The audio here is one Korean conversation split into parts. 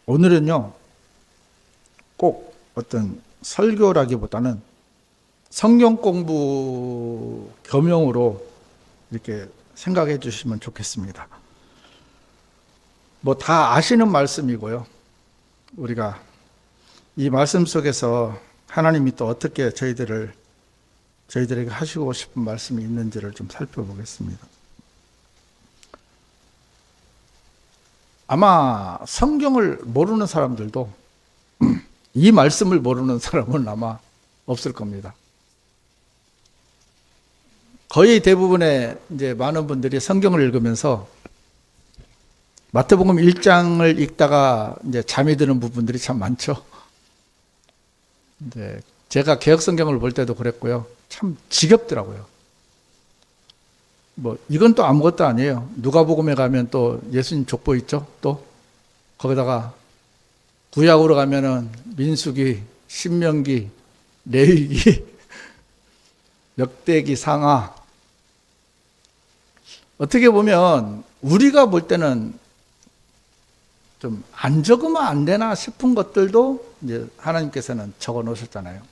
오늘은요, 꼭 어떤 설교라기보다는 성경 공부 겸용으로 이렇게 생각해 주시면 좋겠습니다. 뭐 다 아시는 말씀이고요. 우리가 이 말씀 속에서 하나님이 또 어떻게 저희들에게 하시고 싶은 말씀이 있는지를 좀 살펴보겠습니다. 아마 성경을 모르는 사람들도 이 말씀을 모르는 사람은 아마 없을 겁니다. 거의 대부분의 이제 많은 분들이 성경을 읽으면서 마태복음 1장을 읽다가 이제 잠이 드는 부분들이 참 많죠. 이제 제가 개역 성경을 볼 때도 그랬고요. 참 지겹더라고요. 뭐 이건 또 아무것도 아니에요. 누가복음에 가면 또 예수님 족보 있죠. 또 거기다가 구약으로 가면은 민수기, 신명기, 레위기, 역대기, 상하. 어떻게 보면 우리가 볼 때는 좀 안 적으면 안 되나 싶은 것들도 이제 하나님께서는 적어 놓으셨잖아요.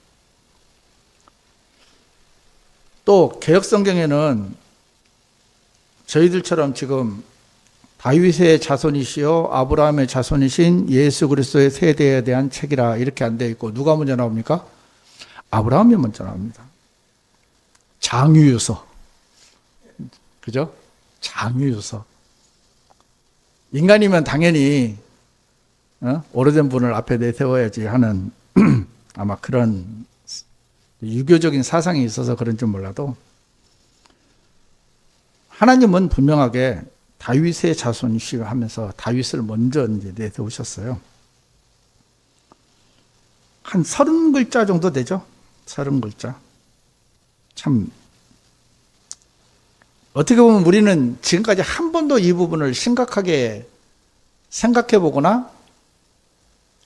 또 개역 성경에는 저희들처럼 지금 다윗의 자손이시요 아브라함의 자손이신 예수 그리스도의 세대에 대한 책이라 이렇게 안 되어 있고 누가 먼저 나옵니까? 아브라함이 먼저 나옵니다. 장유유서. 그죠? 장유유서. 인간이면 당연히 오래된 분을 앞에 내세워야지 하는 아마 그런 유교적인 사상이 있어서 그런지 몰라도 하나님은 분명하게 다윗의 자손이시고 하면서 다윗을 먼저 이제 내세우셨어요. 한 30글자 정도 되죠? 30글자. 참 어떻게 보면 우리는 지금까지 한 번도 이 부분을 심각하게 생각해 보거나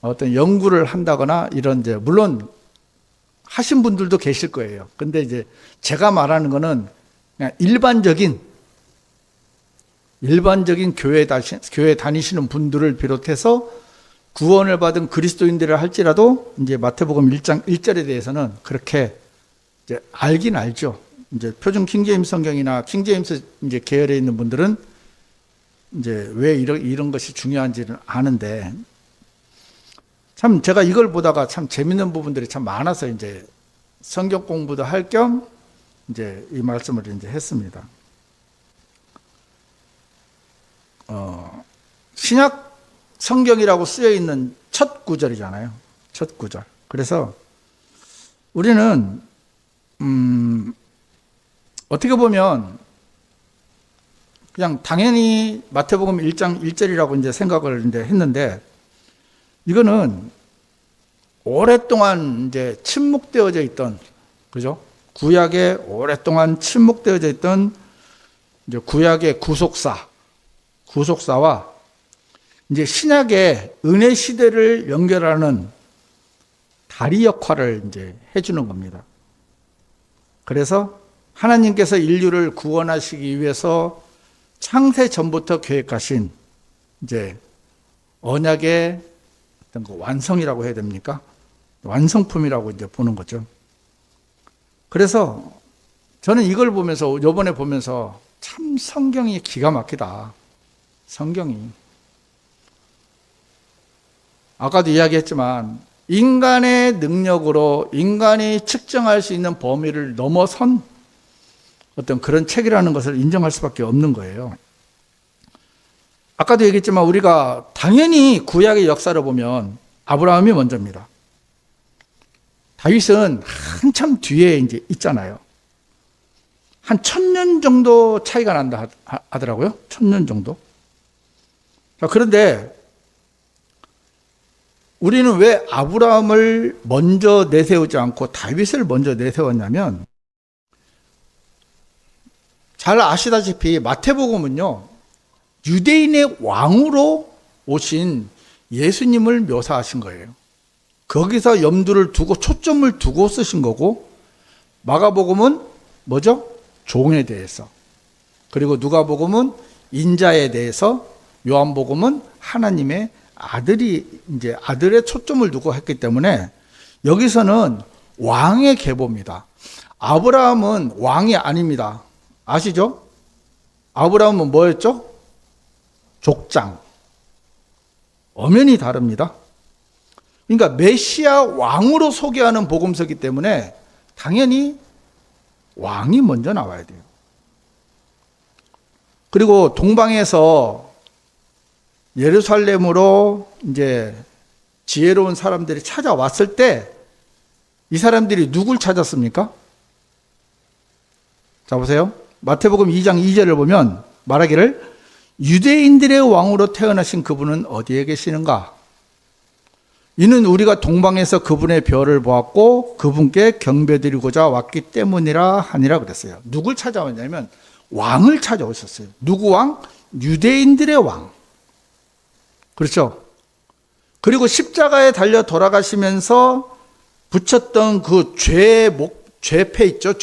어떤 연구를 한다거나 이런 이제 물론 하신 분들도 계실 거예요. 근데 이제 제가 말하는 거는 그냥 일반적인 교회 다니시는 분들을 비롯해서 구원을 받은 그리스도인들을 할지라도 이제 마태복음 1장 1절에 대해서는 그렇게 이제 알긴 알죠. 이제 표준 킹제임스 성경이나 킹제임스 이제 계열에 있는 분들은 이제 왜 이런 것이 중요한지는 아는데 참 제가 이걸 보다가 참 재밌는 부분들이 참 많아서 이제 성경 공부도 할 겸 이제 이 말씀을 이제 했습니다. 신약 성경이라고 쓰여 있는 첫 구절이잖아요. 첫 구절. 그래서 우리는 어떻게 보면 그냥 당연히 마태복음 1장 1절이라고 이제 생각을 이제 했는데 이거는 오랫동안 이제 침묵되어져 있던 그죠? 구약에 오랫동안 침묵되어져 있던 이제 구약의 구속사와 이제 신약의 은혜 시대를 연결하는 다리 역할을 이제 해주는 겁니다. 그래서 하나님께서 인류를 구원하시기 위해서 창세 전부터 계획하신 이제 언약의 어떤 그 완성이라고 해야 됩니까? 완성품이라고 이제 보는 거죠. 그래서 저는 이걸 보면서 이번에 보면서 참 성경이 기가 막히다. 성경이 아까도 이야기했지만 인간의 능력으로 인간이 측정할 수 있는 범위를 넘어선 어떤 그런 책이라는 것을 인정할 수밖에 없는 거예요. 아까도 얘기했지만 우리가 당연히 구약의 역사를 보면 아브라함이 먼저입니다. 다윗은 한참 뒤에 이제 있잖아요. 한 1000년 정도 차이가 난다 하더라고요. 1000년 정도. 자, 그런데 우리는 왜 아브라함을 먼저 내세우지 않고 다윗을 먼저 내세웠냐면 잘 아시다시피 마태복음은요 유대인의 왕으로 오신 예수님을 묘사하신 거예요. 거기서 염두를 두고 초점을 두고 쓰신 거고 마가복음은 뭐죠? 종에 대해서 그리고 누가복음은 인자에 대해서 요한복음은 하나님의 아들의 초점을 두고 했기 때문에 여기서는 왕의 계보입니다. 아브라함은 왕이 아닙니다. 아시죠? 아브라함은 뭐였죠? 족장. 엄연히 다릅니다. 그러니까 메시아 왕으로 소개하는 복음서이기 때문에 당연히 왕이 먼저 나와야 돼요. 그리고 동방에서 예루살렘으로 이제 지혜로운 사람들이 찾아왔을 때 이 사람들이 누굴 찾았습니까? 자, 보세요. 마태복음 2장 2절을 보면 말하기를 유대인들의 왕으로 태어나신 그분은 어디에 계시는가? 이는 우리가 동방에서 그분의 별을 보았고 그분께 경배드리고자 왔기 때문이라 하니라 그랬어요. 누굴 찾아왔냐면 왕을 찾아오셨어요. 누구 왕? 유대인들의 왕. 그렇죠? 그리고 십자가에 달려 돌아가시면서 붙였던 그 죄패 있죠?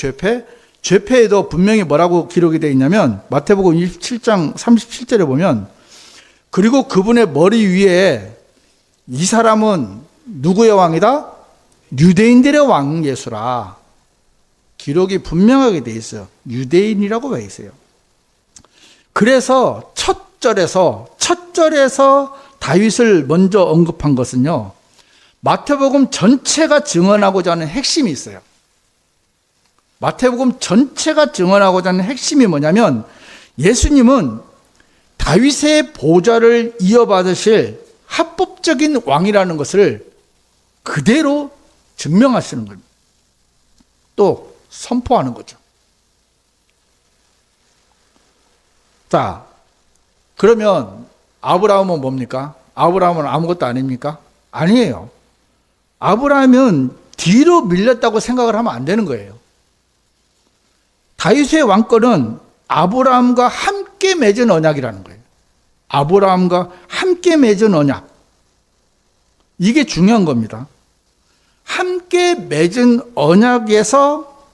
죄패에도 분명히 뭐라고 기록이 되어 있냐면 마태복음 27장 37절에 보면 그리고 그분의 머리 위에 이 사람은 누구의 왕이다? 유대인들의 왕 예수라. 기록이 분명하게 되어 있어요. 유대인이라고 되어 있어요. 그래서 첫 절에서 다윗을 먼저 언급한 것은요, 마태복음 전체가 증언하고자 하는 핵심이 있어요. 마태복음 전체가 증언하고자 하는 핵심이 뭐냐면 예수님은 다윗의 보좌를 이어받으실 합법적인 왕이라는 것을 그대로 증명하시는 겁니다. 또 선포하는 거죠. 자, 그러면 아브라함은 뭡니까? 아브라함은 아무것도 아닙니까? 아니에요. 아브라함은 뒤로 밀렸다고 생각을 하면 안 되는 거예요. 다윗의 왕권은 아브라함과 함께 맺은 언약이라는 거예요. 아브라함과 함께 맺은 언약. 이게 중요한 겁니다. 함께 맺은 언약에서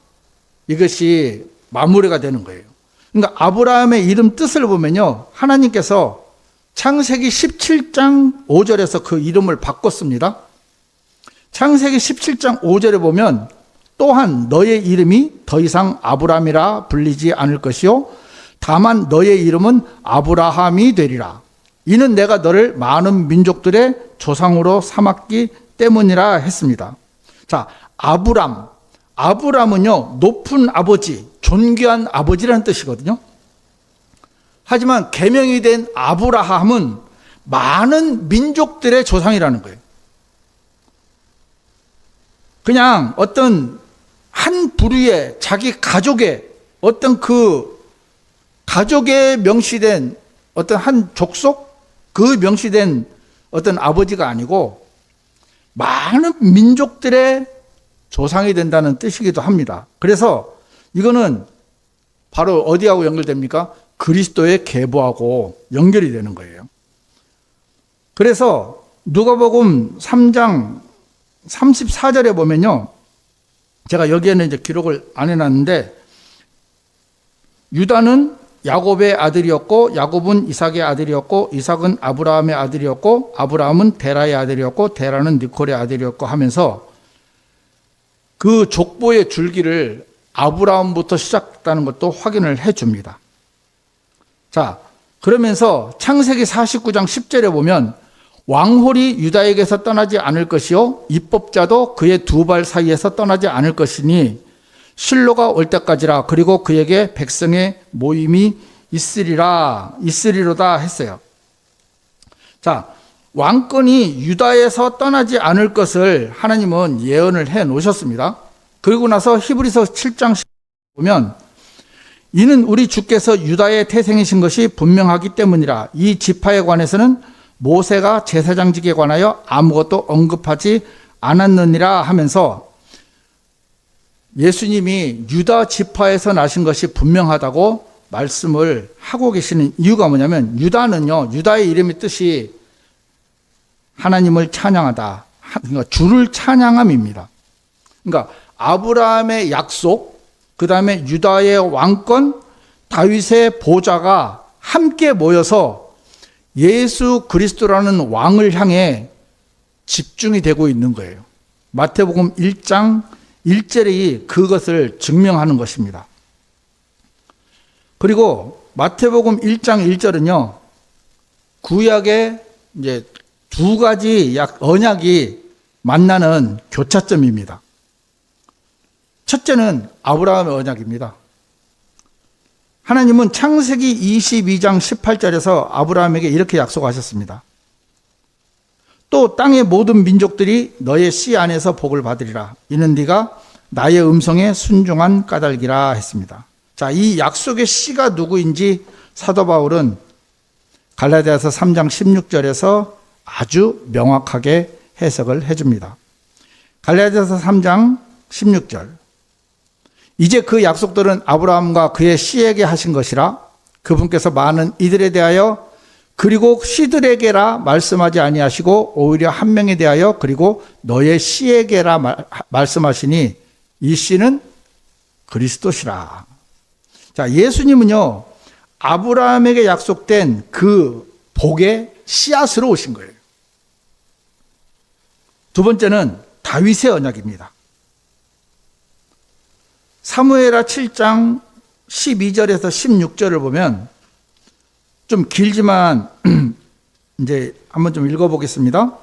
이것이 마무리가 되는 거예요. 그러니까 아브라함의 이름 뜻을 보면요, 하나님께서 창세기 17장 5절에서 그 이름을 바꿨습니다. 창세기 17장 5절에 보면 또한 너의 이름이 더 이상 아브라함이라 불리지 않을 것이요 다만 너의 이름은 아브라함이 되리라. 이는 내가 너를 많은 민족들의 조상으로 삼았기 때문이라 했습니다. 자, 아브람은요, 높은 아버지, 존귀한 아버지라는 뜻이거든요. 하지만 계명이 된 아브라함은 많은 민족들의 조상이라는 거예요. 그냥 어떤 한 부류의 자기 가족의 어떤 그 가족에 명시된 어떤 한 족속, 그 명시된 어떤 아버지가 아니고 많은 민족들의 조상이 된다는 뜻이기도 합니다. 그래서 이거는 바로 어디하고 연결됩니까? 그리스도의 계보하고 연결이 되는 거예요. 그래서 누가복음 3장 34절에 보면요, 제가 여기에는 이제 기록을 안 해놨는데, 유다는 야곱의 아들이었고, 야곱은 이삭의 아들이었고, 이삭은 아브라함의 아들이었고, 아브라함은 데라의 아들이었고, 데라는 니콜의 아들이었고 하면서 그 족보의 줄기를 아브라함부터 시작했다는 것도 확인을 해 줍니다. 자, 그러면서 창세기 49장 10절에 보면 왕홀이 유다에게서 떠나지 않을 것이요 입법자도 그의 두 발 사이에서 떠나지 않을 것이니 실로가 올 때까지라. 그리고 그에게 백성의 모임이 있으리로다 했어요. 자, 왕권이 유다에서 떠나지 않을 것을 하나님은 예언을 해 놓으셨습니다. 그리고 나서 히브리서 7장 10절 보면 이는 우리 주께서 유다의 태생이신 것이 분명하기 때문이라. 이 지파에 관해서는 모세가 제사장직에 관하여 아무것도 언급하지 않았느니라 하면서 예수님이 유다 지파에서 나신 것이 분명하다고 말씀을 하고 계시는 이유가 뭐냐면, 유다는요, 유다의 이름의 뜻이 하나님을 찬양하다, 그러니까 주를 찬양함입니다. 그러니까 아브라함의 약속, 그 다음에 유다의 왕권, 다윗의 보좌가 함께 모여서 예수 그리스도라는 왕을 향해 집중이 되고 있는 거예요. 마태복음 1장 1절이 그것을 증명하는 것입니다. 그리고 마태복음 1장 1절은요, 구약의 이제 두 가지 언약이 만나는 교차점입니다. 첫째는 아브라함의 언약입니다. 하나님은 창세기 22장 18절에서 아브라함에게 이렇게 약속하셨습니다. 또 땅의 모든 민족들이 너의 씨 안에서 복을 받으리라. 이는 네가 나의 음성에 순종한 까닭이라 했습니다. 자, 이 약속의 씨가 누구인지 사도 바울은 갈라디아서 3장 16절에서 아주 명확하게 해석을 해줍니다. 갈라디아서 3장 16절. 이제 그 약속들은 아브라함과 그의 씨에게 하신 것이라 그분께서 많은 이들에 대하여 그리고 씨들에게라 말씀하지 아니하시고 오히려 한 명에 대하여 그리고 너의 씨에게라 말씀하시니 이 씨는 그리스도시라. 자, 예수님은요, 아브라함에게 약속된 그 복의 씨앗으로 오신 거예요. 두 번째는 다윗의 언약입니다. 사무엘하 7장 12절에서 16절을 보면 좀 길지만 이제 한번 좀 읽어보겠습니다.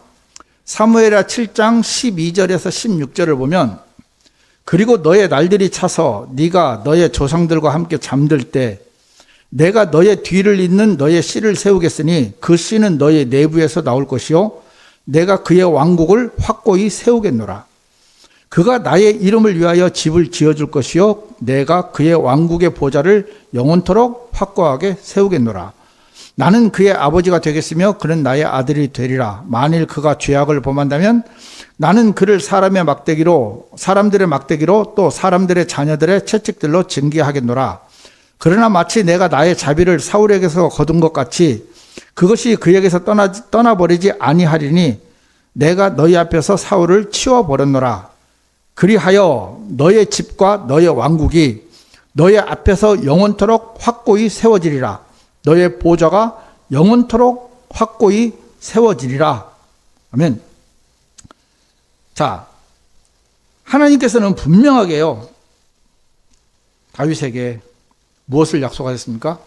사무엘하 7장 12절에서 16절을 보면 그리고 너의 날들이 차서 네가 너의 조상들과 함께 잠들 때 내가 너의 뒤를 잇는 너의 씨를 세우겠으니 그 씨는 너의 내부에서 나올 것이요 내가 그의 왕국을 확고히 세우겠노라. 그가 나의 이름을 위하여 집을 지어줄 것이요 내가 그의 왕국의 보좌를 영원토록 확고하게 세우겠노라. 나는 그의 아버지가 되겠으며 그는 나의 아들이 되리라. 만일 그가 죄악을 범한다면 나는 그를 사람들의 막대기로 또 사람들의 자녀들의 채찍들로 징계하겠노라. 그러나 마치 내가 나의 자비를 사울에게서 거둔 것 같이 그것이 그에게서 떠나버리지 아니하리니 내가 너희 앞에서 사울을 치워버렸노라. 그리하여 너의 집과 너의 왕국이 너의 앞에서 영원토록 확고히 세워지리라. 너의 보좌가 영원토록 확고히 세워지리라. 아멘. 자, 하나님께서는 분명하게요, 다윗에게 무엇을 약속하셨습니까?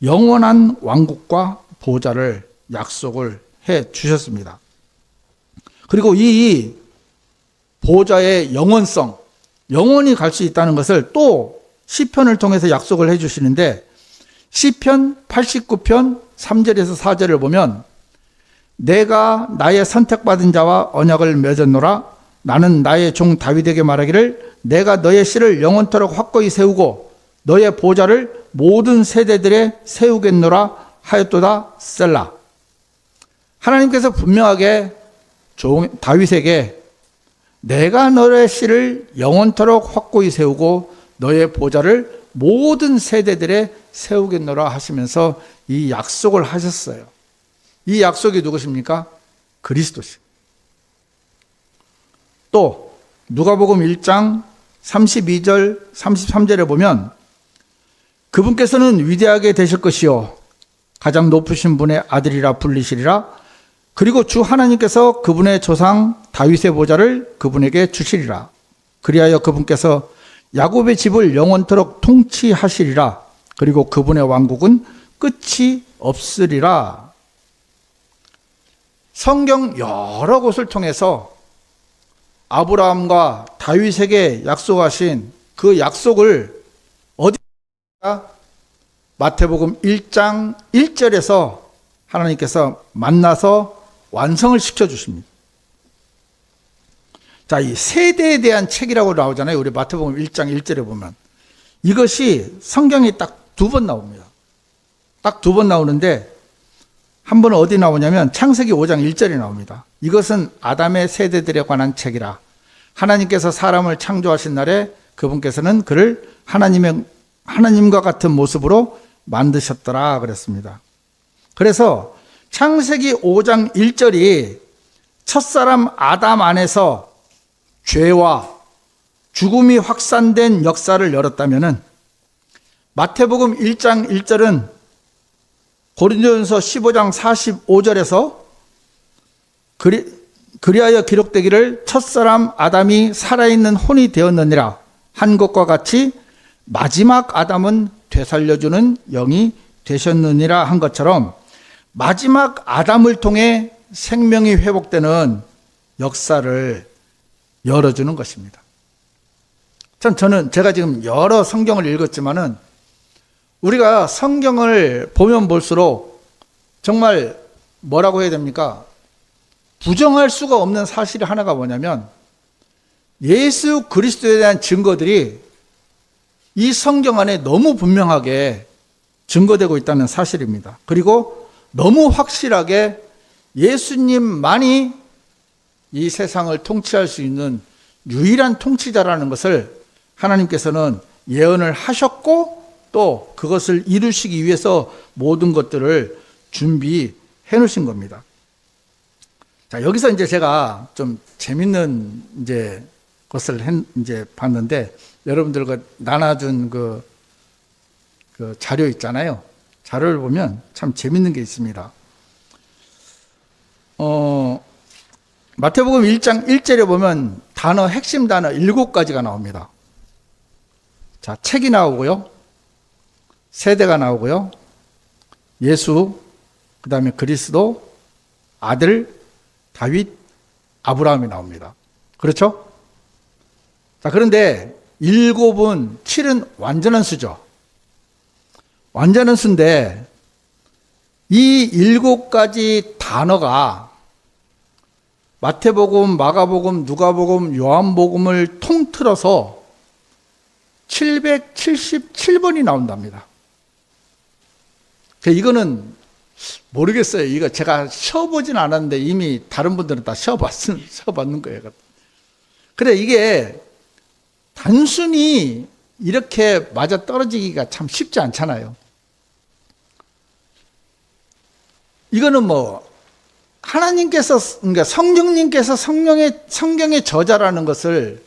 영원한 왕국과 보좌를 약속을 해 주셨습니다. 그리고 이 보좌의 영원성, 영원히 갈 수 있다는 것을 또 시편을 통해서 약속을 해 주시는데 시편 89편 3절에서 4절을 보면 내가 나의 선택받은 자와 언약을 맺었노라. 나는 나의 종 다윗에게 말하기를 내가 너의 씨를 영원토록 확고히 세우고 너의 보좌를 모든 세대들에 세우겠노라 하였도다 셀라. 하나님께서 분명하게 다윗에게 내가 너의 씨를 영원토록 확고히 세우고 너의 보좌를 모든 세대들에 세우겠노라 하시면서 이 약속을 하셨어요. 이 약속이 누구십니까? 그리스도시. 또 누가복음 1장 32절 33절에 보면 그분께서는 위대하게 되실 것이요 가장 높으신 분의 아들이라 불리시리라. 그리고 주 하나님께서 그분의 조상 다윗의 보좌를 그분에게 주시리라. 그리하여 그분께서 야곱의 집을 영원토록 통치하시리라. 그리고 그분의 왕국은 끝이 없으리라. 성경 여러 곳을 통해서 아브라함과 다윗에게 약속하신 그 약속을 어디가 마태복음 1장 1절에서 하나님께서 만나서 완성을 시켜주십니다. 자, 이 세대에 대한 책이라고 나오잖아요. 우리 마태복음 1장 1절에 보면. 이것이 성경에 딱 두 번 나옵니다. 딱 두 번 나오는데 한 번은 어디 나오냐면 창세기 5장 1절에 나옵니다. 이것은 아담의 세대들에 관한 책이라. 하나님께서 사람을 창조하신 날에 그분께서는 그를 하나님과 같은 모습으로 만드셨더라 그랬습니다. 그래서 창세기 5장 1절이 첫사람 아담 안에서 죄와 죽음이 확산된 역사를 열었다면은 마태복음 1장 1절은 고린도전서 15장 45절에서 그리하여 기록되기를 첫사람 아담이 살아있는 혼이 되었느니라 한 것과 같이 마지막 아담은 되살려주는 영이 되셨느니라 한 것처럼 마지막 아담을 통해 생명이 회복되는 역사를 열어주는 것입니다. 제가 지금 여러 성경을 읽었지만은 우리가 성경을 보면 볼수록 정말 뭐라고 해야 됩니까? 부정할 수가 없는 사실이 하나가 뭐냐면 예수 그리스도에 대한 증거들이 이 성경 안에 너무 분명하게 증거되고 있다는 사실입니다. 그리고 너무 확실하게 예수님만이 이 세상을 통치할 수 있는 유일한 통치자라는 것을 하나님께서는 예언을 하셨고 또 그것을 이루시기 위해서 모든 것들을 준비해 놓으신 겁니다. 자, 여기서 이제 제가 좀 재밌는 것을 봤는데 여러분들과 나눠준 그 자료 있잖아요. 자료를 보면 참 재밌는 게 있습니다. 마태복음 1장 1절에 보면 핵심 단어 7가지가 나옵니다. 자, 책이 나오고요. 세대가 나오고요. 예수, 그 다음에 그리스도, 아들, 다윗, 아브라함이 나옵니다. 그렇죠? 자, 그런데 7은 완전한 수죠. 완전한 수인데 이 7가지 단어가 마태복음, 마가복음, 누가복음, 요한복음을 통틀어서 777번이 나온답니다. 이거는 모르겠어요. 이거 제가 쉬어보진 않았는데 이미 다른 분들은 다 쉬어봤는 거예요. 그래, 이게 단순히 이렇게 맞아 떨어지기가 참 쉽지 않잖아요. 이거는 하나님께서, 그러니까 성령님께서 성경의 저자라는 것을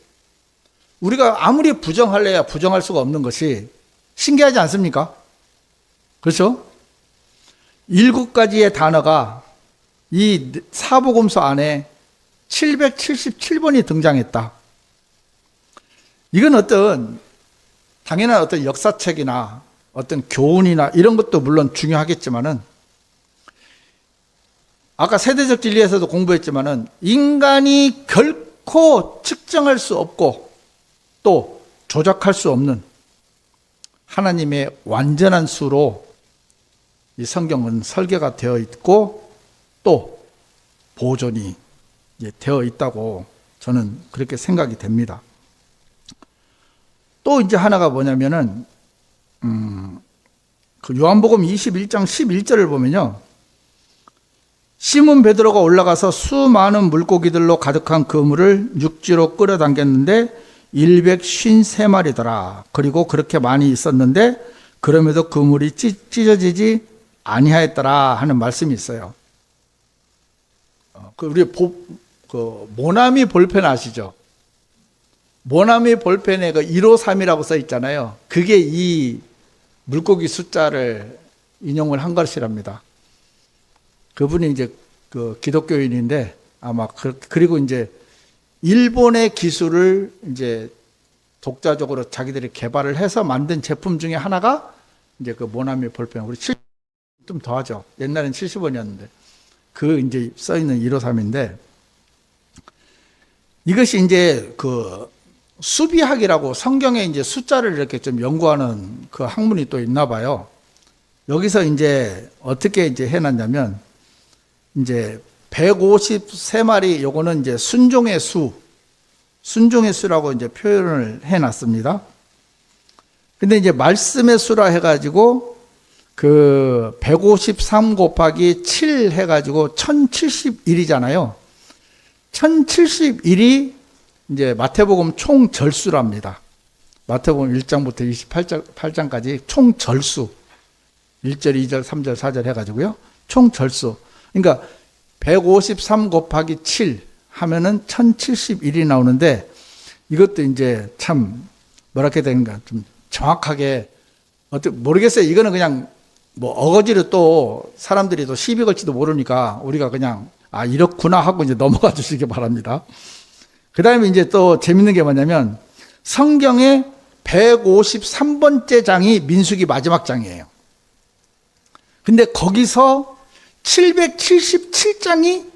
우리가 아무리 부정할래야 부정할 수가 없는 것이 신기하지 않습니까? 그렇죠? 7가지의 단어가 이 사복음서 안에 777번이 등장했다. 이건 당연한 어떤 역사책이나 어떤 교훈이나 이런 것도 물론 중요하겠지만은 아까 세대적 진리에서도 공부했지만은 인간이 결코 측정할 수 없고 또 조작할 수 없는 하나님의 완전한 수로 이 성경은 설계가 되어 있고 또 보존이 되어 있다고 저는 그렇게 생각이 됩니다. 또 하나가 뭐냐면은 그 요한복음 21장 11절을 보면요. 시몬 베드로가 올라가서 수많은 물고기들로 가득한 그물을 육지로 끌어당겼는데 153마리더라. 그리고 그렇게 많이 있었는데 그럼에도 그물이 찢어지지 아니하였더라 하는 말씀이 있어요. 우리 모나미 볼펜 아시죠? 모나미 볼펜에 153이라고 써 있잖아요. 그게 이 물고기 숫자를 인용을 한 것이랍니다. 그분이 그 기독교인인데 아마 그리고 일본의 기술을 독자적으로 자기들이 개발을 해서 만든 제품 중에 하나가 그 모나미 볼펜. 우리 좀 더 하죠. 옛날엔 70원이었는데 써 있는 153인데 이것이 그 수비학이라고 성경에 숫자를 이렇게 좀 연구하는 그 학문이 또 있나 봐요. 여기서 어떻게 해놨냐면 153마리 요거는 순종의 수라고 표현을 해놨습니다. 근데 말씀의 수라 해가지고 그 153 곱하기 7 해가지고 1071이잖아요. 1071이 마태복음 총 절수랍니다. 마태복음 1장부터 28장까지 총 절수. 1절, 2절, 3절, 4절 해가지고요. 총 절수. 그러니까 153 곱하기 7 하면은 1071이 나오는데 이것도 참 뭐랄까 되는가 좀 정확하게 모르겠어요. 이거는 그냥 뭐 어거지로 또 사람들이 또 시비 걸지도 모르니까 우리가 그냥 아 이렇구나 하고 이제 넘어가 주시기 바랍니다. 그 다음에 이제 또 재밌는 게 뭐냐면 성경의 153번째 장이 민수기 마지막 장이에요. 근데 거기서 777장이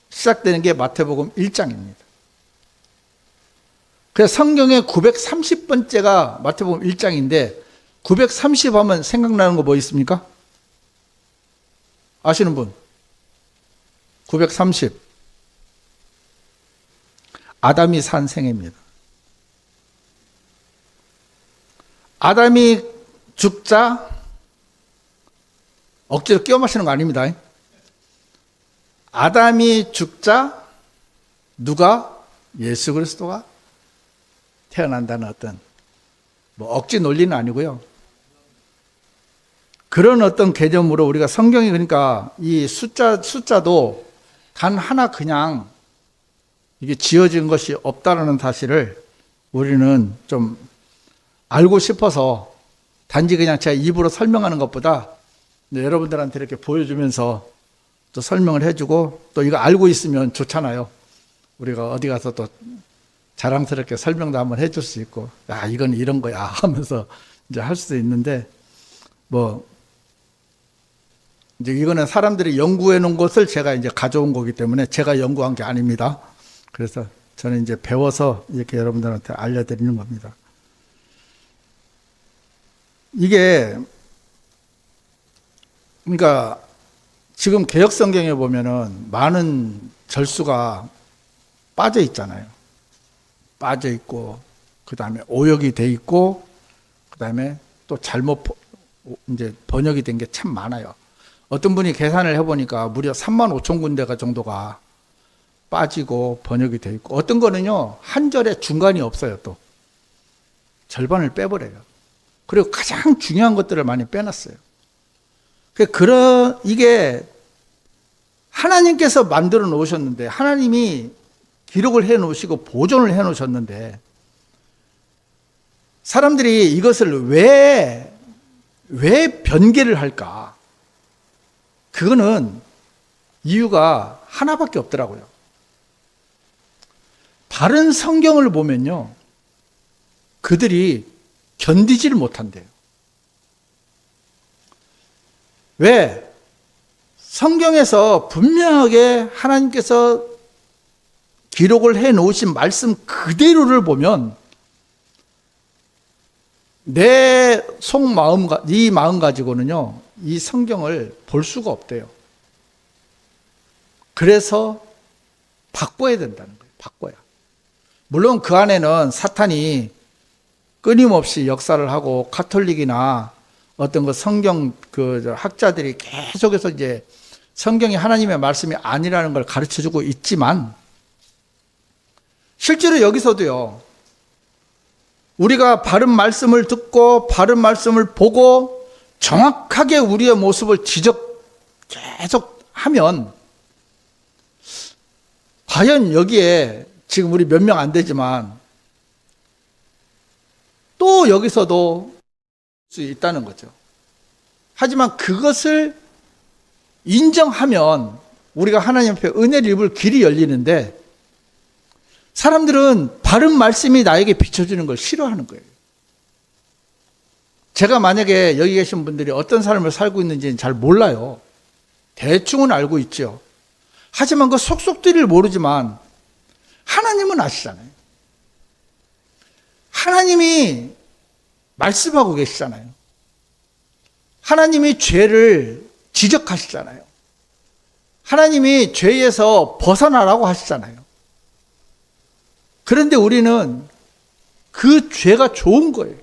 시작되는 게 마태복음 1장입니다. 그래서 성경의 930번째가 마태복음 1장인데 930 하면 생각나는 거 뭐 있습니까? 아시는 분? 930. 아담이 산 생애입니다. 아담이 죽자 억지로 끼워 마시는 거 아닙니다. 아담이 죽자 누가? 예수 그리스도가 태어난다는 어떤 뭐 억지 논리는 아니고요. 그런 어떤 개념으로 우리가 성경이 그러니까 이 숫자도 단 하나 그냥 이게 지어진 것이 없다라는 사실을 우리는 좀 알고 싶어서 단지 그냥 제가 입으로 설명하는 것보다 여러분들한테 이렇게 보여주면서 또 설명을 해주고 또 이거 알고 있으면 좋잖아요. 우리가 어디 가서 또 자랑스럽게 설명도 한번 해줄 수 있고, 야, 이건 이런 거야 하면서 이제 할 수도 있는데, 뭐, 이제 이거는 사람들이 연구해 놓은 것을 제가 이제 가져온 거기 때문에 제가 연구한 게 아닙니다. 그래서 저는 이제 배워서 이렇게 여러분들한테 알려드리는 겁니다. 이게, 그러니까 지금 개역성경에 보면은 많은 절수가 빠져 있잖아요. 빠져 있고, 그 다음에 오역이 돼 있고, 그 다음에 또 잘못 이제 번역이 된 게 참 많아요. 어떤 분이 계산을 해보니까 무려 3만 5천 군데가 정도가 빠지고 번역이 돼 있고, 어떤 거는요, 한 절에 중간이 없어요, 또. 절반을 빼버려요. 그리고 가장 중요한 것들을 많이 빼놨어요. 이게 하나님께서 만들어 놓으셨는데, 하나님이 기록을 해 놓으시고 보존을 해 놓으셨는데, 사람들이 이것을 왜 변개를 할까? 그거는 이유가 하나밖에 없더라고요. 바른 성경을 보면요, 그들이 견디지를 못한대요. 왜? 성경에서 분명하게 하나님께서 기록을 해 놓으신 말씀 그대로를 보면 내 속마음, 이 마음 가지고는요, 이 성경을 볼 수가 없대요. 그래서 바꿔야 된다는 거예요. 바꿔야. 물론 그 안에는 사탄이 끊임없이 역사를 하고 가톨릭이나 어떤 그 성경 그 학자들이 계속해서 이제 성경이 하나님의 말씀이 아니라는 걸 가르쳐 주고 있지만, 실제로 여기서도요, 우리가 바른 말씀을 듣고 바른 말씀을 보고 정확하게 우리의 모습을 계속 하면, 과연 여기에 지금 우리 몇 명 안 되지만 또 여기서도 수 있다는 거죠. 하지만 그것을 인정하면 우리가 하나님 앞에 은혜를 입을 길이 열리는데, 사람들은 바른 말씀이 나에게 비춰주는 걸 싫어하는 거예요. 제가 만약에 여기 계신 분들이 어떤 삶을 살고 있는지는 잘 몰라요. 대충은 알고 있죠. 하지만 그 속속들이를 모르지만 하나님은 아시잖아요. 하나님이 말씀하고 계시잖아요. 하나님이 죄를 지적하시잖아요. 하나님이 죄에서 벗어나라고 하시잖아요. 그런데 우리는 그 죄가 좋은 거예요.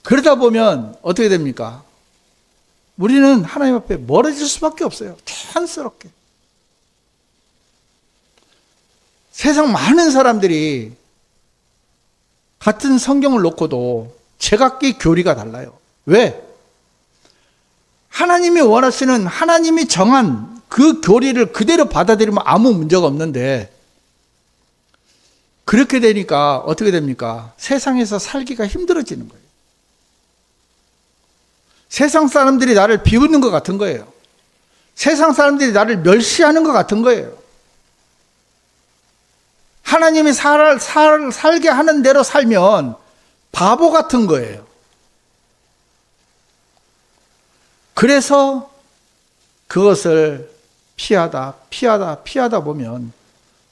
그러다 보면 어떻게 됩니까? 우리는 하나님 앞에 멀어질 수밖에 없어요. 자연스럽게. 세상 많은 사람들이 같은 성경을 놓고도 제각기 교리가 달라요. 왜? 하나님이 원하시는, 하나님이 정한 그 교리를 그대로 받아들이면 아무 문제가 없는데, 그렇게 되니까 어떻게 됩니까? 세상에서 살기가 힘들어지는 거예요. 세상 사람들이 나를 비웃는 것 같은 거예요. 세상 사람들이 나를 멸시하는 것 같은 거예요. 하나님이 살게 하는 대로 살면 바보 같은 거예요. 그래서 그것을 피하다 보면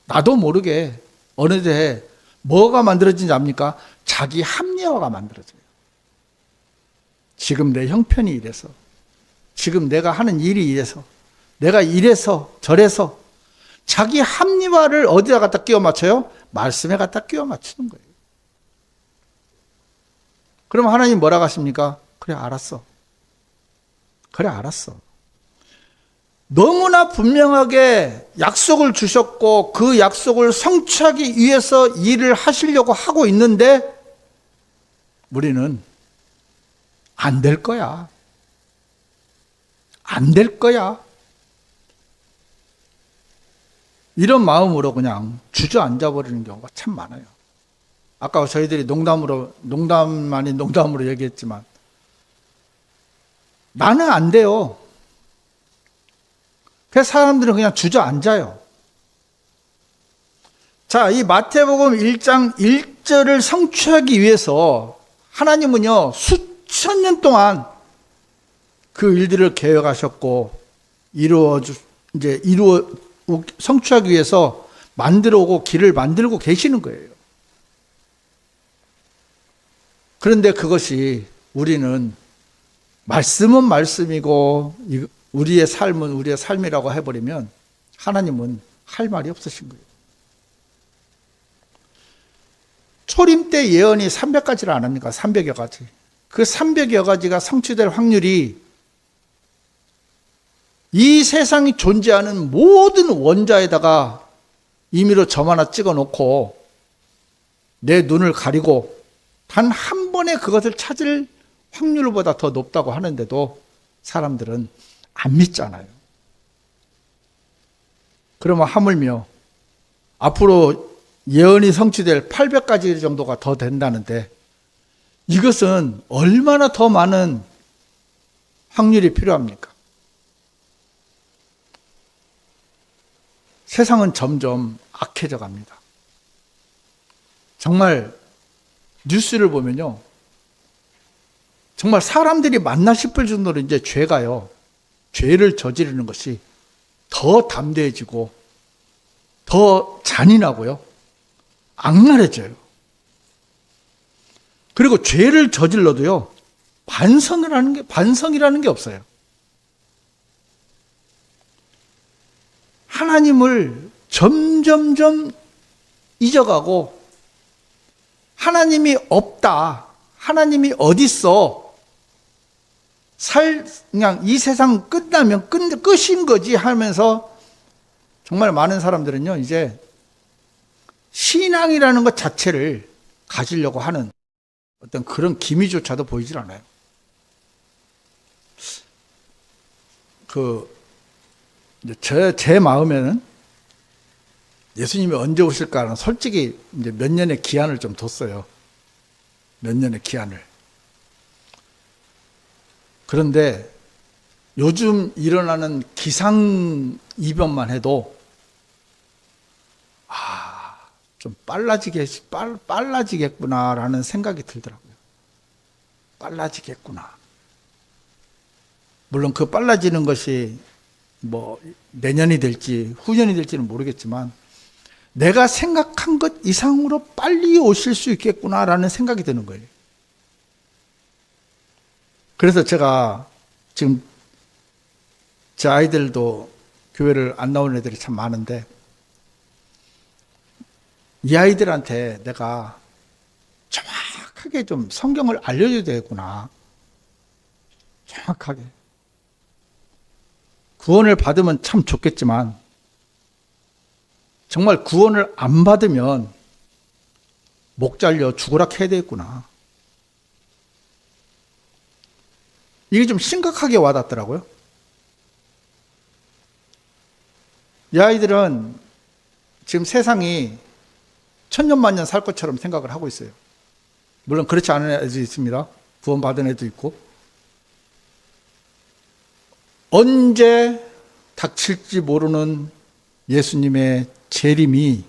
나도 모르게 어느 때 뭐가 만들어진지 압니까? 자기 합리화가 만들어져요. 지금 내 형편이 이래서, 지금 내가 하는 일이 이래서, 내가 이래서 저래서 자기 합리화를 어디다 갖다 끼워 맞춰요? 말씀에 갖다 끼워 맞추는 거예요. 그럼 하나님 뭐라고 하십니까? 그래, 알았어. 그래, 알았어. 너무나 분명하게 약속을 주셨고 그 약속을 성취하기 위해서 일을 하시려고 하고 있는데 우리는 안 될 거야. 안 될 거야. 이런 마음으로 그냥 주저앉아 버리는 경우가 참 많아요. 아까 저희들이 농담 아닌 농담으로 얘기했지만 나는 안 돼요. 그래서 사람들은 그냥 주저앉아요. 자, 이 마태복음 1장 1절을 성취하기 위해서 하나님은요, 수천 년 동안 그 일들을 계획하셨고, 성취하기 위해서 만들어 오고 길을 만들고 계시는 거예요. 그런데 그것이 우리는 말씀은 말씀이고, 우리의 삶은 우리의 삶이라고 해버리면 하나님은 할 말이 없으신 거예요. 초림 때 예언이 300가지를 안 합니까? 300여 가지. 그 300여 가지가 성취될 확률이 이 세상이 존재하는 모든 원자에다가 임의로 점 하나 찍어 놓고 내 눈을 가리고 단 한 번에 그것을 찾을 확률보다 더 높다고 하는데도 사람들은 안 믿잖아요. 그러면 하물며 앞으로 예언이 성취될 800가지 정도가 더 된다는데 이것은 얼마나 더 많은 확률이 필요합니까? 세상은 점점 악해져 갑니다. 정말 뉴스를 보면요, 정말 사람들이 맞나 싶을 정도로 이제 죄를 저지르는 것이 더 담대해지고 더 잔인하고요, 악랄해져요. 그리고 죄를 저질러도요, 반성이라는 게 없어요. 하나님을 점점점 잊어가고 하나님이 없다, 하나님이 어딨어, 그냥 이 세상 끝나면 끝인 거지 하면서 정말 많은 사람들은요, 이제 신앙이라는 것 자체를 가지려고 하는 어떤 그런 기미조차도 보이질 않아요. 제 마음에는 예수님이 언제 오실까는 솔직히 이제 몇 년의 기한을 좀 뒀어요. 몇 년의 기한을. 그런데 요즘 일어나는 기상이변만 해도 좀 빨라지겠구나라는 생각이 들더라고요. 빨라지겠구나. 물론 그 빨라지는 것이 뭐 내년이 될지 후년이 될지는 모르겠지만 내가 생각한 것 이상으로 빨리 오실 수 있겠구나라는 생각이 드는 거예요. 그래서 제가 지금 제 아이들도 교회를 안 나오는 애들이 참 많은데 이 아이들한테 내가 정확하게 좀 성경을 알려줘야 되겠구나. 정확하게. 구원을 받으면 참 좋겠지만 정말 구원을 안 받으면 목 잘려 죽으라 해야 되겠구나. 이게 좀 심각하게 와닿더라고요. 이 아이들은 지금 세상이 천년만년 살 것처럼 생각을 하고 있어요. 물론 그렇지 않은 애도 있습니다. 구원 받은 애도 있고. 언제 닥칠지 모르는 예수님의 재림이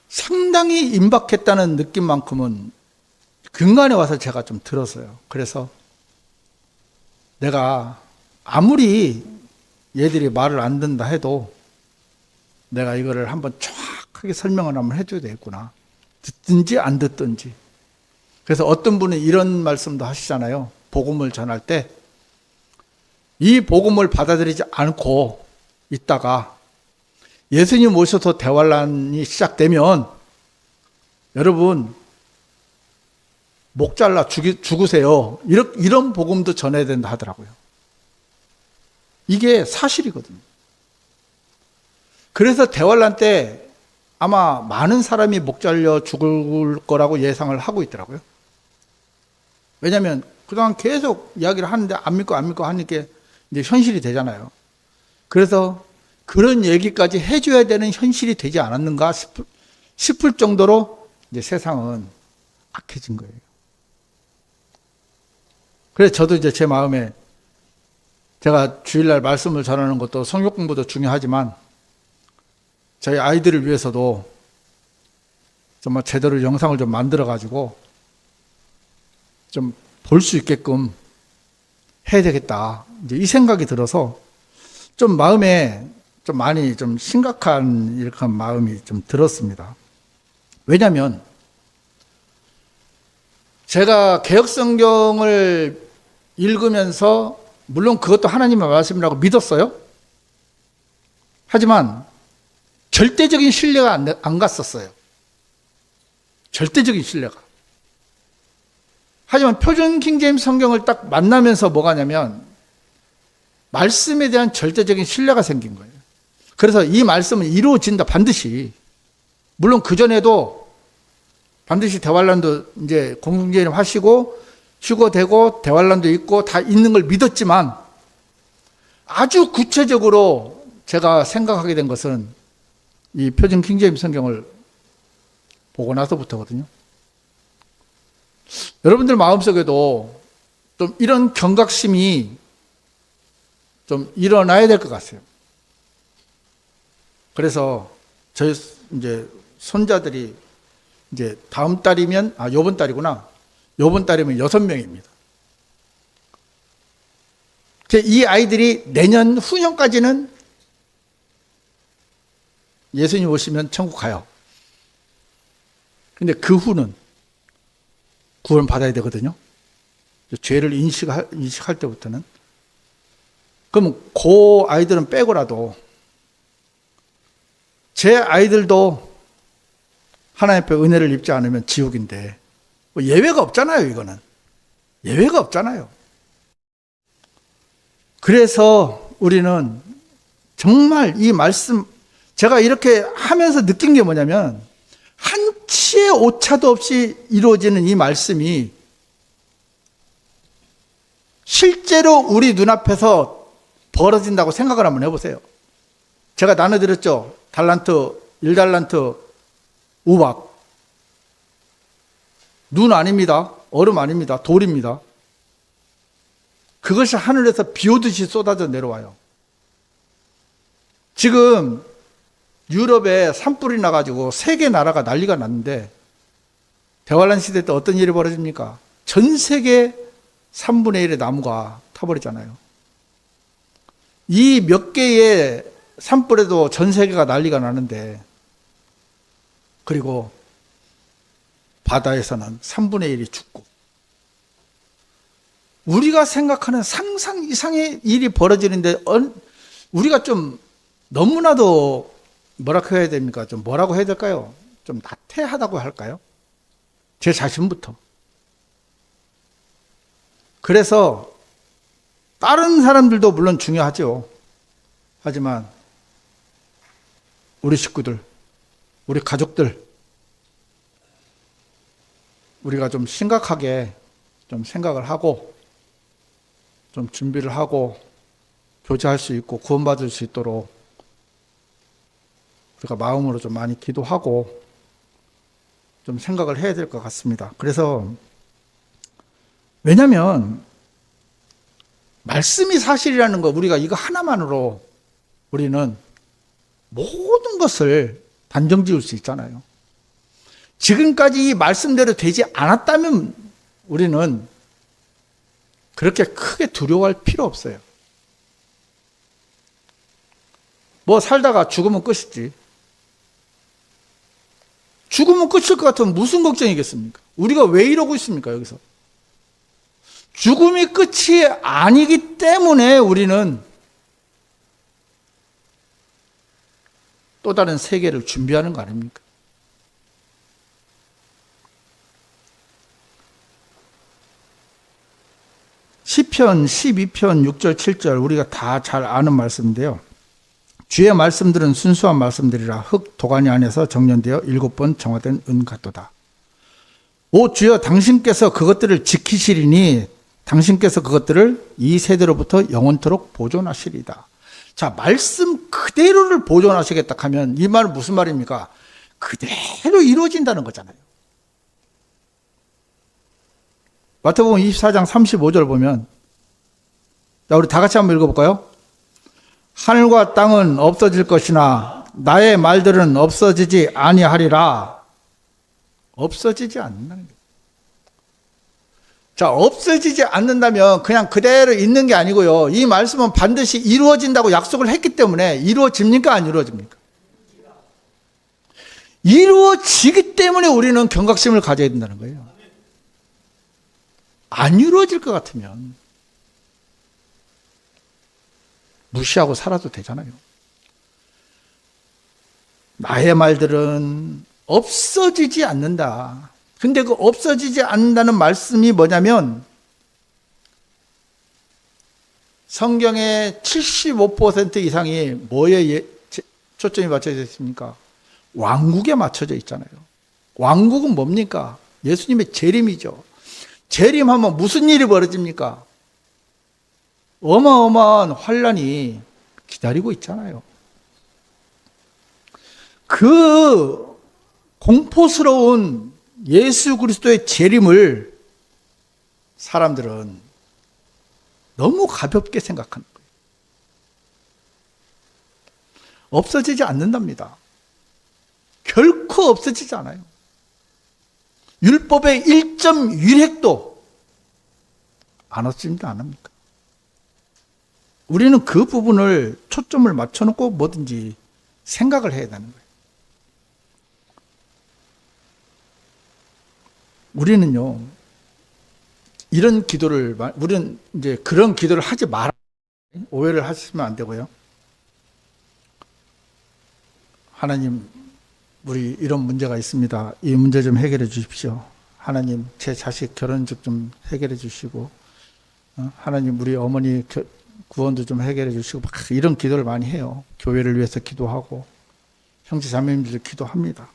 상당히 임박했다는 느낌만큼은 근간에 와서 제가 좀 들었어요. 그래서 내가 아무리 얘들이 말을 안 듣는다 해도 내가 이거를 한번 정확하게 설명을 한번 해줘야 되겠구나. 듣든지 안 듣든지. 그래서 어떤 분은 이런 말씀도 하시잖아요. 복음을 전할 때 이 복음을 받아들이지 않고 있다가 예수님 오셔서 대환란이 시작되면 여러분 목 잘라 죽으세요. 이런 복음도 전해야 된다 하더라고요. 이게 사실이거든요. 그래서 대환란 때 아마 많은 사람이 목 잘려 죽을 거라고 예상을 하고 있더라고요. 왜냐하면 그동안 계속 이야기를 하는데 안 믿고 하니까 이제 현실이 되잖아요. 그래서 그런 얘기까지 해줘야 되는 현실이 되지 않았는가 싶을 정도로 이제 세상은 악해진 거예요. 그래서 저도 이제 제 마음에 제가 주일날 말씀을 전하는 것도 성경 공부도 중요하지만 저희 아이들을 위해서도 정말 제대로 영상을 좀 만들어 가지고 좀 볼 수 있게끔 해야 되겠다. 이제 이 생각이 들어서 좀 마음에 좀 많이 좀 심각한 이렇게 마음이 좀 들었습니다. 왜냐하면 제가 개역성경을 읽으면서 물론 그것도 하나님의 말씀이라고 믿었어요. 하지만 절대적인 신뢰가 안 갔었어요. 절대적인 신뢰가. 하지만 표준 킹제임스 성경을 딱 만나면서 뭐가 냐면 말씀에 대한 절대적인 신뢰가 생긴 거예요. 그래서 이 말씀은 이루어진다, 반드시. 물론 그전에도 반드시 대환란도 이제 공중재림 하시고 휴거되고 대환란도 있고 다 있는 걸 믿었지만 아주 구체적으로 제가 생각하게 된 것은 이 표준 킹제임스 성경을 보고 나서부터거든요. 여러분들 마음속에도 좀 이런 경각심이 좀 일어나야 될 것 같아요. 그래서 저희 이제 손자들이 이제 다음 달이면 요번 달이구나. 요번 달이면 6명입니다. 이 아이들이 내년 후년까지는 예수님 오시면 천국 가요. 근데 그 후는 구원 받아야 되거든요. 죄를 인식할 때부터는. 그럼 그 아이들은 빼고라도 제 아이들도 하나님 앞에 은혜를 입지 않으면 지옥인데 뭐 예외가 없잖아요. 이거는 예외가 없잖아요. 그래서 우리는 정말 이 말씀 제가 이렇게 하면서 느낀 게 뭐냐면 한치의 오차도 없이 이루어지는 이 말씀이 실제로 우리 눈앞에서 벌어진다고 생각을 한번 해보세요. 제가 나눠드렸죠. 달란트, 1달란트 우박. 눈 아닙니다. 얼음 아닙니다. 돌입니다. 그것이 하늘에서 비 오듯이 쏟아져 내려와요. 지금 유럽에 산불이 나가지고 세계 나라가 난리가 났는데 대환란 시대 때 어떤 일이 벌어집니까? 전 세계 3분의 1의 나무가 타버리잖아요. 이 몇 개의 산불에도 전 세계가 난리가 나는데 그리고 바다에서는 3분의 1이 죽고 우리가 생각하는 상상 이상의 일이 벌어지는데 우리가 좀 너무나도 뭐라고 해야 됩니까? 좀 뭐라고 해야 될까요? 좀 나태하다고 할까요? 제 자신부터. 그래서 다른 사람들도 물론 중요하죠. 하지만 우리 식구들, 우리 가족들, 우리가 좀 심각하게 좀 생각을 하고 좀 준비를 하고 교제할 수 있고 구원받을 수 있도록 우리가 마음으로 좀 많이 기도하고 좀 생각을 해야 될 것 같습니다. 그래서 왜냐하면 말씀이 사실이라는 거, 우리가 이거 하나만으로 우리는 모든 것을 단정 지을 수 있잖아요. 지금까지 이 말씀대로 되지 않았다면 우리는 그렇게 크게 두려워할 필요 없어요. 뭐 살다가 죽으면 끝이지. 죽으면 끝일 것 같으면 무슨 걱정이겠습니까? 우리가 왜 이러고 있습니까, 여기서? 죽음이 끝이 아니기 때문에 우리는 또 다른 세계를 준비하는 거 아닙니까? 시편 12편 6절 7절 우리가 다 잘 아는 말씀인데요. 주의 말씀들은 순수한 말씀들이라 흙 도가니 안에서 정련되어 7번 정화된 은 같도다. 오 주여 당신께서 그것들을 지키시리니 당신께서 그것들을 이 세대로부터 영원토록 보존하시리다. 자, 말씀 그대로를 보존하시겠다 하면 이 말은 무슨 말입니까? 그대로 이루어진다는 거잖아요. 마태복음 24장 35절 보면, 자, 우리 다 같이 한번 읽어볼까요? 하늘과 땅은 없어질 것이나 나의 말들은 없어지지 아니하리라. 없어지지 않는다는 거예요. 자, 없어지지 않는다면 그냥 그대로 있는 게 아니고요. 이 말씀은 반드시 이루어진다고 약속을 했기 때문에 이루어집니까? 안 이루어집니까? 이루어지기 때문에 우리는 경각심을 가져야 된다는 거예요. 안 이루어질 것 같으면 무시하고 살아도 되잖아요. 나의 말들은 없어지지 않는다. 근데 그 없어지지 않는다는 말씀이 뭐냐면 성경의 75% 이상이 뭐에 초점이 맞춰져 있습니까? 왕국에 맞춰져 있잖아요. 왕국은 뭡니까? 예수님의 재림이죠. 재림하면 무슨 일이 벌어집니까? 어마어마한 환란이 기다리고 있잖아요. 그 공포스러운 예수 그리스도의 재림을 사람들은 너무 가볍게 생각하는 거예요. 없어지지 않는답니다. 결코 없어지지 않아요. 율법의 1.1획도 안 없어집니다. 안 합니까? 우리는 그 부분을 초점을 맞춰놓고 뭐든지 생각을 해야 되는 거예요. 우리는요, 이런 기도를, 우리는 이제 그런 기도를 하지 마라. 오해를 하시면 안 되고요. 하나님, 우리 이런 문제가 있습니다. 이 문제 좀 해결해 주십시오. 하나님, 제 자식 결혼식 좀 해결해 주시고, 하나님, 우리 어머니 구원도 좀 해결해 주시고, 막 이런 기도를 많이 해요. 교회를 위해서 기도하고, 형제 자매님들 기도합니다.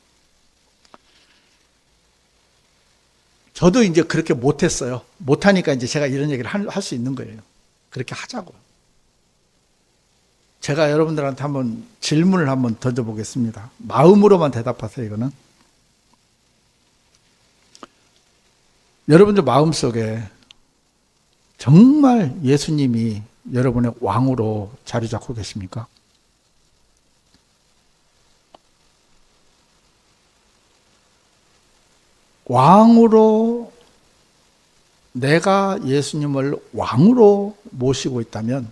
저도 이제 그렇게 못했어요. 못하니까 이제 제가 이런 얘기를 할 수 있는 거예요. 그렇게 하자고. 제가 여러분들한테 한번 질문을 한번 던져보겠습니다. 마음으로만 대답하세요, 이거는. 여러분들 마음속에 정말 예수님이 여러분의 왕으로 자리 잡고 계십니까? 왕으로, 내가 예수님을 왕으로 모시고 있다면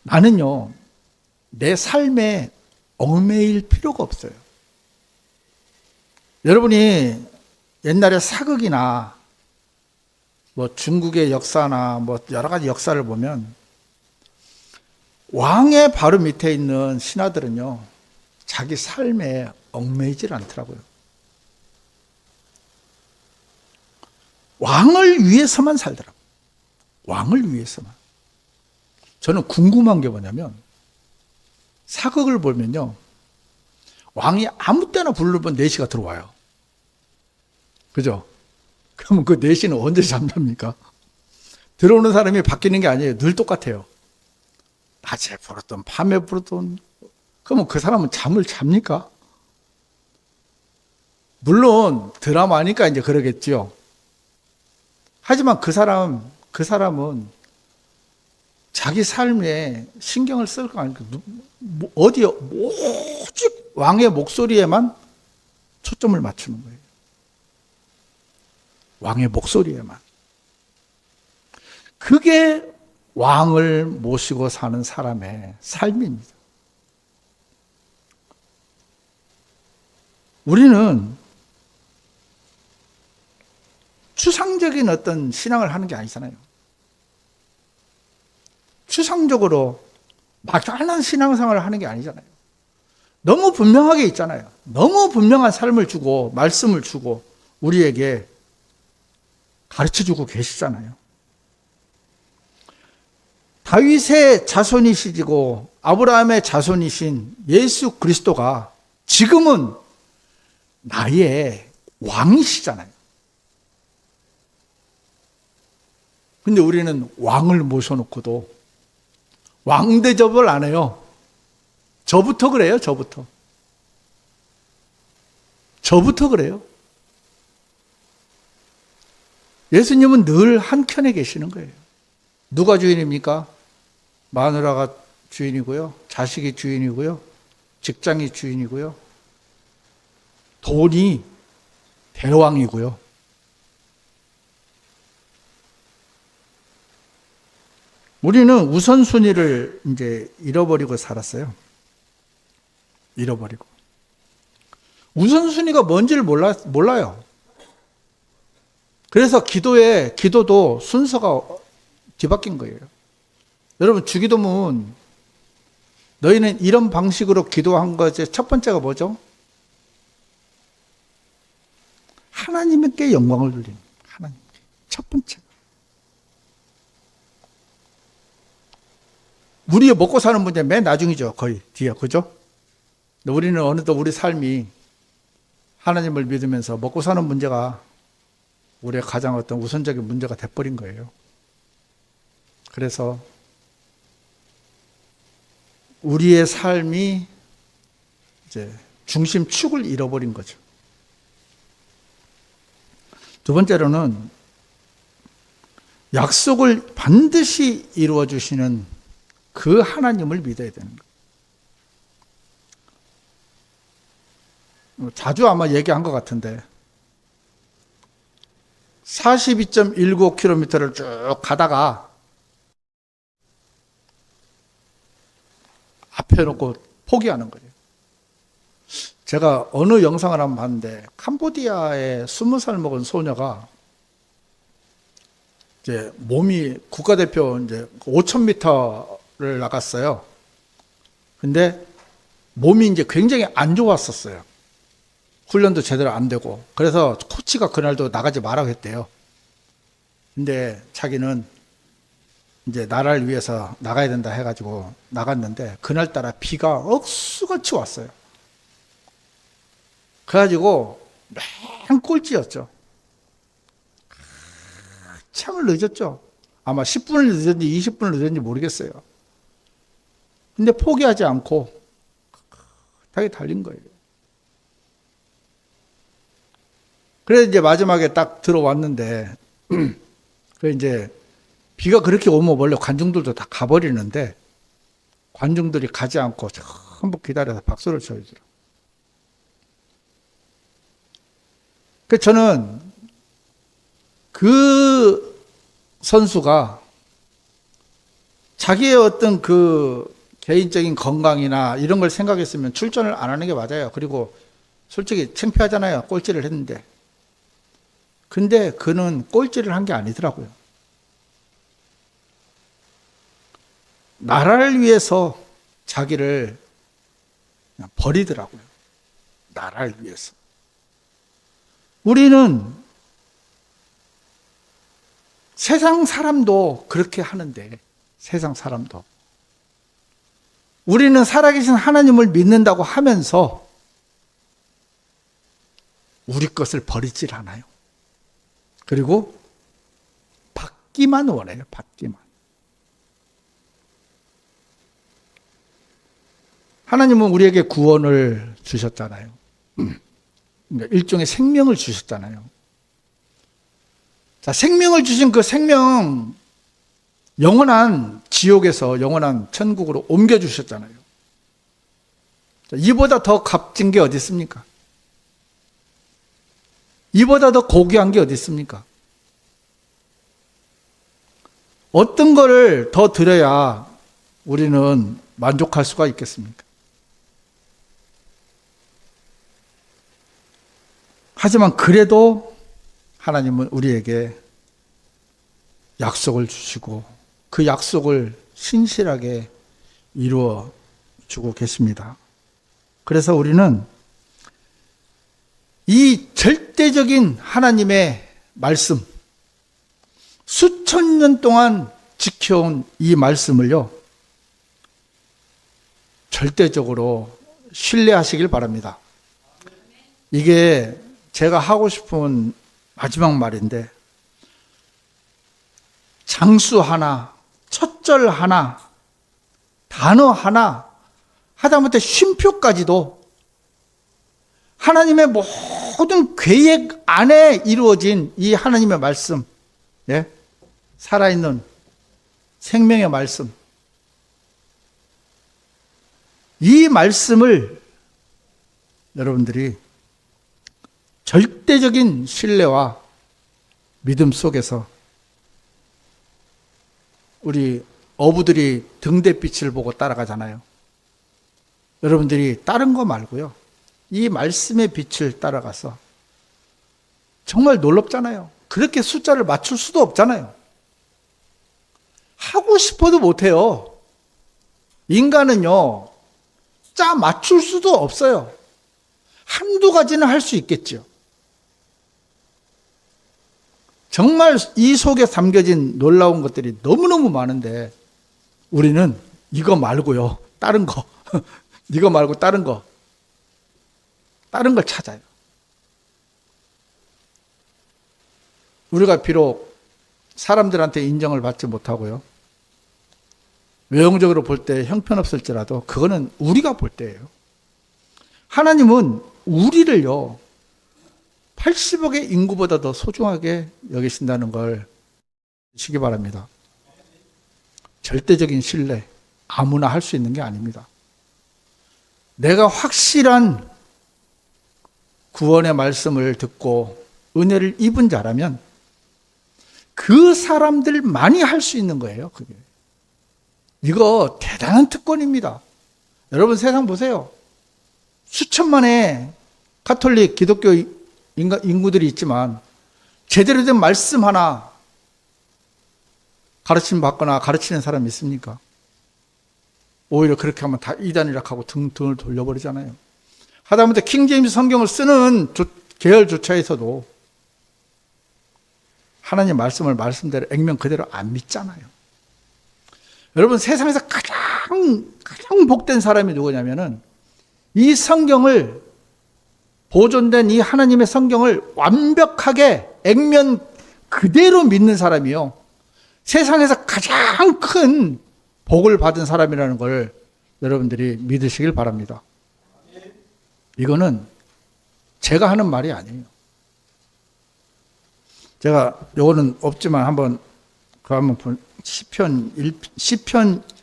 나는요, 내 삶에 얽매일 필요가 없어요. 여러분이 옛날에 사극이나 뭐 중국의 역사나 뭐 여러 가지 역사를 보면 왕의 바로 밑에 있는 신하들은요, 자기 삶에 얽매이질 않더라고요. 왕을 위해서만 살더라고요. 왕을 위해서만. 저는 궁금한 게 뭐냐면, 사극을 보면요, 왕이 아무 때나 부르면 내시가 들어와요. 그죠? 그러면 그 내시는 언제 잠답니까? 들어오는 사람이 바뀌는 게 아니에요. 늘 똑같아요. 낮에 부르던 밤에 부르던. 그러면 그 사람은 잠을 잡니까? 물론 드라마니까 이제 그러겠죠. 하지만 그 사람은 자기 삶에 신경을 쓸 거 아니까 어디요? 오직 왕의 목소리에만 초점을 맞추는 거예요. 왕의 목소리에만. 그게 왕을 모시고 사는 사람의 삶입니다. 우리는 추상적인 어떤 신앙을 하는 게 아니잖아요. 추상적으로 막연한 신앙생활을 하는 게 아니잖아요. 너무 분명하게 있잖아요. 너무 분명한 삶을 주고 말씀을 주고 우리에게 가르쳐주고 계시잖아요. 다윗의 자손이시고 아브라함의 자손이신 예수 그리스도가 지금은 나의 왕이시잖아요. 근데 우리는 왕을 모셔놓고도 왕 대접을 안 해요. 저부터 그래요, 저부터. 저부터 그래요. 예수님은 늘 한켠에 계시는 거예요. 누가 주인입니까? 마누라가 주인이고요. 자식이 주인이고요. 직장이 주인이고요. 돈이 대왕이고요. 우리는 우선순위를 이제 잃어버리고 살았어요. 잃어버리고. 우선순위가 뭔지를 몰라요. 그래서 기도도 순서가 뒤바뀐 거예요. 여러분, 주기도문, 너희는 이런 방식으로 기도한 것의 첫 번째가 뭐죠? 하나님께 영광을 돌리는, 하나님께. 첫 번째. 우리의 먹고 사는 문제 맨 나중이죠. 거의 뒤에. 그죠? 우리는 어느덧 우리 삶이 하나님을 믿으면서 먹고 사는 문제가 우리의 가장 어떤 우선적인 문제가 돼버린 거예요. 그래서 우리의 삶이 이제 중심축을 잃어버린 거죠. 두 번째로는 약속을 반드시 이루어 주시는 그 하나님을 믿어야 되는 거예요. 자주 아마 얘기한 것 같은데 42.19km를 쭉 가다가 앞에 놓고 포기하는 거예요. 제가 어느 영상을 한번 봤는데 캄보디아에 20살 먹은 소녀가 이제 몸이 국가대표 이제 5,000m를 나갔어요. 근데 몸이 이제 굉장히 안 좋았었어요. 훈련도 제대로 안 되고. 그래서 코치가 그날도 나가지 말라고 했대요. 근데 자기는 이제 나라를 위해서 나가야 된다 해가지고 나갔는데 그날따라 비가 억수같이 왔어요. 그래가지고 맨 꼴찌였죠. 참을 늦었죠. 아마 10분을 늦었는지 20분을 늦었는지 모르겠어요. 근데 포기하지 않고 탁탁하게 달린 거예요. 그래서 이제 마지막에 딱 들어왔는데 그 이제 비가 그렇게 오면 원래 관중들도 다 가버리는데 관중들이 가지 않고 전부 기다려서 박수를 쳐주더라고요. 그래서 저는 그 선수가 자기의 어떤 그 개인적인 건강이나 이런 걸 생각했으면 출전을 안 하는 게 맞아요. 그리고 솔직히 창피하잖아요. 꼴찌를 했는데. 근데 그는 꼴찌를 한 게 아니더라고요. 나라를 위해서 자기를 그냥 버리더라고요. 나라를 위해서. 우리는 세상 사람도 그렇게 하는데, 세상 사람도. 우리는 살아계신 하나님을 믿는다고 하면서 우리 것을 버리질 않아요. 그리고 받기만 원해요. 받기만. 하나님은 우리에게 구원을 주셨잖아요. 일종의 생명을 주셨잖아요. 자, 생명을 주신 그 생명, 영원한 지옥에서 영원한 천국으로 옮겨주셨잖아요. 이보다 더 값진 게 어디 있습니까? 이보다 더 고귀한 게 어디 있습니까? 어떤 거를 더 드려야 우리는 만족할 수가 있겠습니까? 하지만 그래도 하나님은 우리에게 약속을 주시고 그 약속을 신실하게 이루어 주고 계십니다. 그래서 우리는 이 절대적인 하나님의 말씀, 수천 년 동안 지켜온 이 말씀을요, 절대적으로 신뢰하시길 바랍니다. 이게 제가 하고 싶은 마지막 말인데, 장수 하나, 첫절 하나, 단어 하나, 하다못해 쉼표까지도 하나님의 모든 계획 안에 이루어진 이 하나님의 말씀, 예? 살아있는 생명의 말씀, 이 말씀을 여러분들이 절대적인 신뢰와 믿음 속에서 우리 어부들이 등대빛을 보고 따라가잖아요. 여러분들이 다른 거 말고요, 이 말씀의 빛을 따라가서 정말 놀랍잖아요. 그렇게 숫자를 맞출 수도 없잖아요. 하고 싶어도 못해요. 인간은요, 짜 맞출 수도 없어요. 한두 가지는 할 수 있겠죠. 정말 이 속에 담겨진 놀라운 것들이 너무너무 많은데 우리는 이거 말고요, 다른 거 이거 말고 다른 걸 찾아요. 우리가 비록 사람들한테 인정을 받지 못하고요, 외형적으로 볼 때 형편없을지라도 그거는 우리가 볼 때예요. 하나님은 우리를요 80억의 인구보다 더 소중하게 여기신다는 걸 아시기 바랍니다. 절대적인 신뢰, 아무나 할 수 있는 게 아닙니다. 내가 확실한 구원의 말씀을 듣고 은혜를 입은 자라면 그 사람들만이 할 수 있는 거예요. 그게. 이거 대단한 특권입니다. 여러분 세상 보세요. 수천만의 가톨릭 기독교 인구들이 있지만 제대로 된 말씀 하나 가르침 받거나 가르치는 사람이 있습니까? 오히려 그렇게 하면 다 이단이라 하고 등을 돌려버리잖아요. 하다못해 킹제임스 성경을 쓰는 계열조차에서도 하나님 말씀을 말씀대로 액면 그대로 안 믿잖아요. 여러분 세상에서 가장 복된 사람이 누구냐면은 이 성경을, 보존된 이 하나님의 성경을 완벽하게 액면 그대로 믿는 사람이요, 세상에서 가장 큰 복을 받은 사람이라는 걸 여러분들이 믿으시길 바랍니다. 이거는 제가 하는 말이 아니에요. 제가 요거는 없지만 한번 시편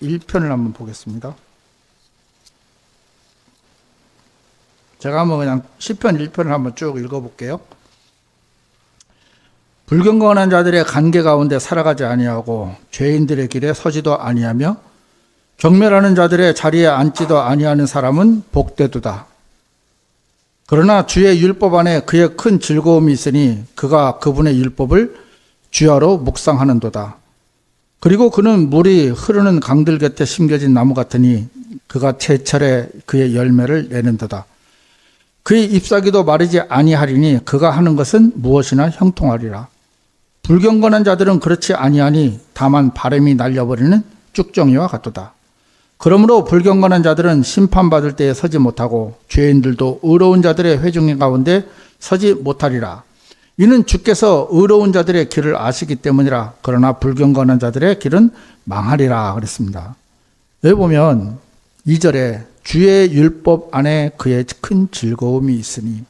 1편을 한번 보겠습니다. 제가 한번 그냥 시편 1편을 한번 쭉 읽어볼게요. 불경건한 자들의 관계 가운데 살아가지 아니하고 죄인들의 길에 서지도 아니하며 경멸하는 자들의 자리에 앉지도 아니하는 사람은 복되도다. 그러나 주의 율법 안에 그의 큰 즐거움이 있으니 그가 그분의 율법을 주야로 묵상하는도다. 그리고 그는 물이 흐르는 강들 곁에 심겨진 나무 같으니 그가 제철에 그의 열매를 내는도다. 그의 잎사귀도 마르지 아니하리니 그가 하는 것은 무엇이나 형통하리라. 불경건한 자들은 그렇지 아니하니 다만 바람이 날려버리는 쭉정이와 같도다. 그러므로 불경건한 자들은 심판받을 때에 서지 못하고 죄인들도 의로운 자들의 회중 가운데 서지 못하리라. 이는 주께서 의로운 자들의 길을 아시기 때문이라. 그러나 불경건한 자들의 길은 망하리라 그랬습니다. 여기 보면 2절에 주의 율법 안에 그의 큰 즐거움이 있으니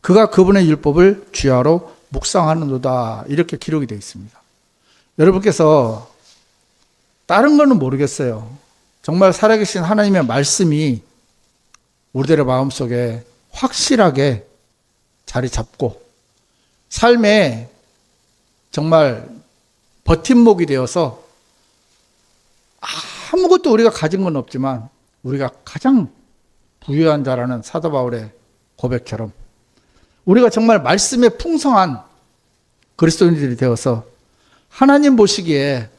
그가 그분의 율법을 주야로 묵상하는도다, 이렇게 기록이 되어 있습니다. 여러분께서 다른 거는 모르겠어요. 정말 살아계신 하나님의 말씀이 우리들의 마음속에 확실하게 자리 잡고 삶에 정말 버팀목이 되어서 아무것도 우리가 가진 건 없지만 우리가 가장 부유한 자라는 사도 바울의 고백처럼 우리가 정말 말씀에 풍성한 그리스도인들이 되어서 하나님 보시기에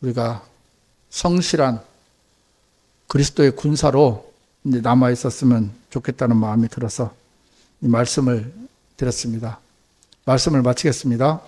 우리가 성실한 그리스도의 군사로 이제 남아 있었으면 좋겠다는 마음이 들어서 이 말씀을 드렸습니다. 말씀을 마치겠습니다.